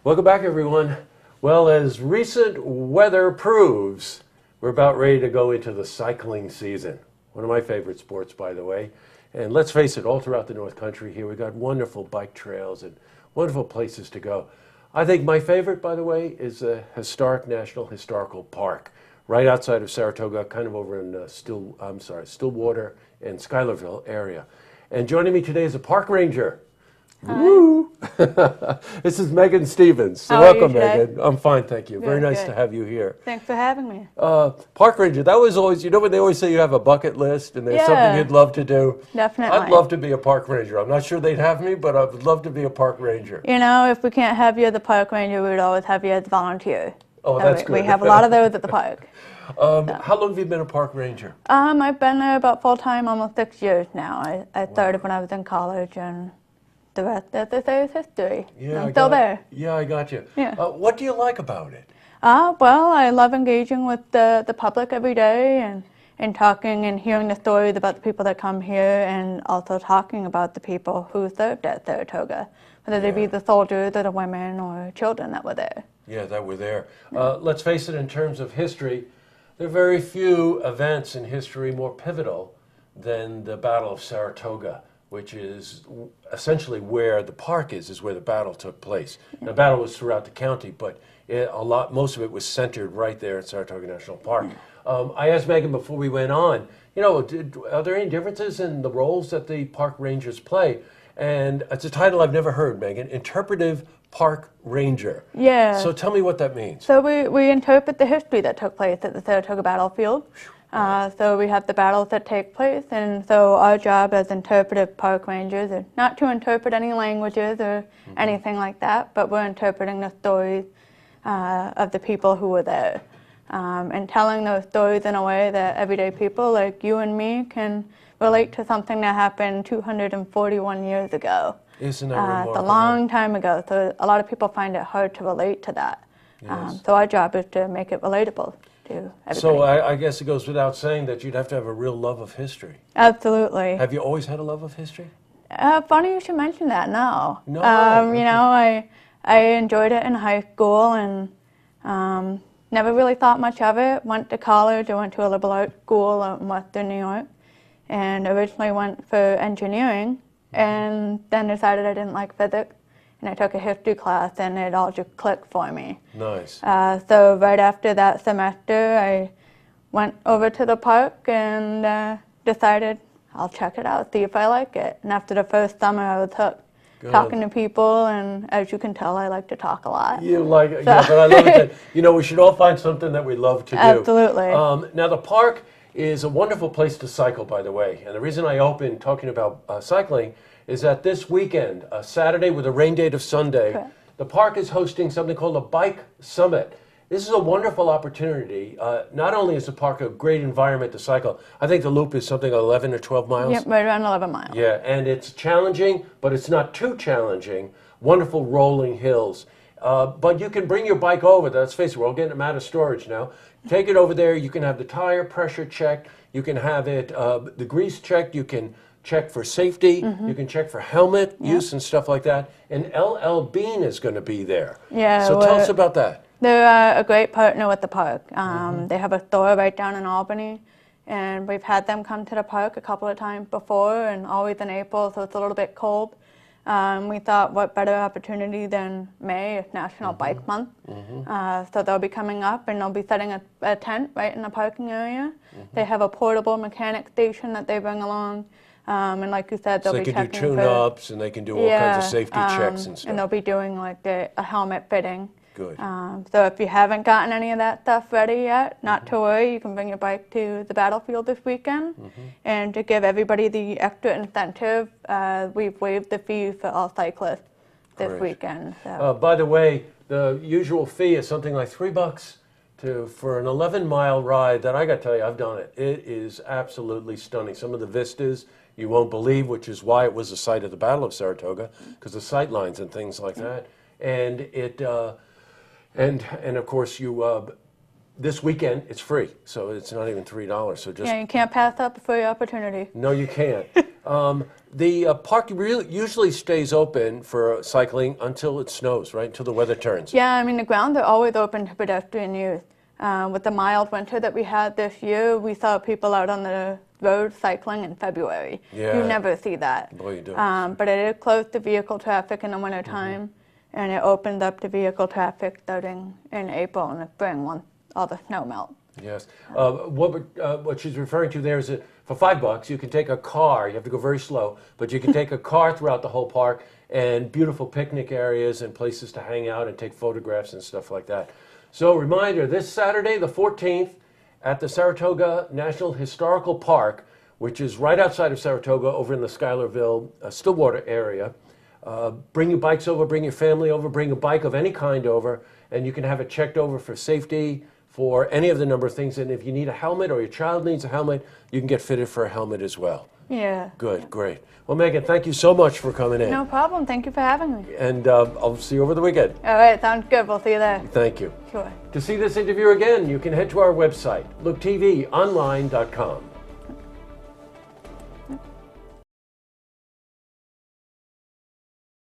Welcome back, everyone. Well, as recent weather proves, we're about ready to go into the cycling season. One of my favorite sports, by the way. And let's face it, all throughout the North Country here, we've got wonderful bike trails and wonderful places to go. I think my favorite, by the way, is the National Historical Park, right outside of Saratoga, kind of over in Stillwater and Schuylerville area. And joining me today is a park ranger. Hi. Woo! This is Megan Stevens. So How are you welcome, today? Megan. I'm fine, thank you. Very Good, nice good. to have you here. Thanks for having me. Park ranger, that was always, you know when they always say you have a bucket list and there's something Yeah. you'd love to do? Definitely. I'd love to be a park ranger. I'm not sure they'd have me, but I would love to be a park ranger. You know, if we can't have you as the park ranger, we would always have you as a volunteer. Oh, So that's we good. have a lot of those at the park. How long have you been a park ranger? I've been there about full-time almost 6 years now. I started when I was in college, and the rest, as they say, is history. I'm still there. Yeah, I got you. Yeah. What do you like about it? Well, I love engaging with the public every day and talking and hearing the stories about the people that come here, and also talking about the people who served at Saratoga, whether they be the soldiers or the women or children that were there. Yeah, that were there. Let's face it, in terms of history, there are very few events in history more pivotal than the Battle of Saratoga, which is essentially where the park is where the battle took place. The battle was throughout the county, but most of it was centered right there at Saratoga National Park. I asked Megan before we went on, you know, are there any differences in the roles that the park rangers play? And it's a title I've never heard, Megan, Interpretive Park Ranger. Yeah. So tell me what that means. So we interpret the history that took place at the Saratoga battlefield. So we have the battles that take place, and so our job as interpretive park rangers is not to interpret any languages or anything like that, but we're interpreting the stories of the people who were there, and telling those stories in a way that everyday people like you and me can relate to something that happened 241 years ago. Isn't that remarkable? It's a long time ago, so a lot of people find it hard to relate to that. Yes. So our job is to make it relatable to everybody. So I guess it goes without saying that you'd have to have a real love of history. Absolutely. Have you always had a love of history? Funny you should mention that. No. No. You know, I enjoyed it in high school and never really thought much of it. Went to college. I went to a liberal arts school in Western New York, and originally went for engineering, and then decided I didn't like physics, and I took a history class, and it all just clicked for me. Nice. So right after that semester, I went over to the park and decided I'll check it out, see if I like it. And after the first summer, I was hooked. Good. Talking to people, and as you can tell, I like to talk a lot. You like it, yeah, but I love it. You know, we should all find something that we love to do. Absolutely. Now, the park is a wonderful place to cycle, by the way. And the reason I opened talking about cycling is that this weekend, Saturday with a rain date of Sunday, Correct. the park is hosting something called a Bike Summit. This is a wonderful opportunity. Not only is the park a great environment to cycle, I think the loop is something 11 or 12 miles. Yep, right around 11 miles. Yeah, and it's challenging, but it's not too challenging. Wonderful rolling hills. But you can bring your bike over. Let's face it, we're all getting them out of storage now. Take it over there. You can have the tire pressure checked. You can have it, the grease checked. You can check for safety. You can check for helmet use and stuff like that. And LL Bean is going to be there. Yeah, So tell us about that. They're a great partner with the park. They have a store right down in Albany, and we've had them come to the park a couple of times before, and always in April, so it's a little bit cold. We thought, what better opportunity than May, it's National Bike Month. So they'll be coming up, and they'll be setting a tent right in the parking area. They have a portable mechanic station that they bring along. And like you said, they'll So be they can do checking tune-ups, and they can do all kinds of safety checks and stuff. And they'll be doing like a helmet fitting. Good. So if you haven't gotten any of that stuff ready yet, not to worry, you can bring your bike to the battlefield this weekend. And to give everybody the extra incentive, we've waived the fee for all cyclists this Great. weekend. So. By the way, the usual fee is something like $3 for an 11-mile ride that I got to tell you, I've done it. It is absolutely stunning. Some of the vistas you won't believe, which is why it was the site of the Battle of Saratoga, because the sight lines and things like that. And it, and of course, this weekend, it's free, so it's not even $3. So just Yeah, you can't pass up a free opportunity. no, you can't. The park usually stays open for cycling until it snows, right? Until the weather turns. Yeah, I mean, the grounds are always open to pedestrian use. With the mild winter that we had this year, we saw people out on the road cycling in February. Yeah. You never see that. Boy, you do. But it is closed to vehicle traffic in the wintertime, and it opened up to vehicle traffic starting in April and the spring once all the snow melts. Yes. What she's referring to there is that for $5, you can take a car. You have to go very slow, but you can take a car throughout the whole park, and beautiful picnic areas and places to hang out and take photographs and stuff like that. So, reminder, this Saturday, the 14th, at the Saratoga National Historical Park, which is right outside of Saratoga, over in the Schuylerville, Stillwater area. Bring your bikes over, bring your family over, bring a bike of any kind over, and you can have it checked over for safety, for any of the number of things. And if you need a helmet or your child needs a helmet, you can get fitted for a helmet as well. Yeah. Good, great. Well, Megan, thank you so much for coming in. No problem. Thank you for having me. And I'll see you over the weekend. All right, sounds good. We'll see you there. Thank you. Sure. To see this interview again, you can head to our website, looktvonline.com.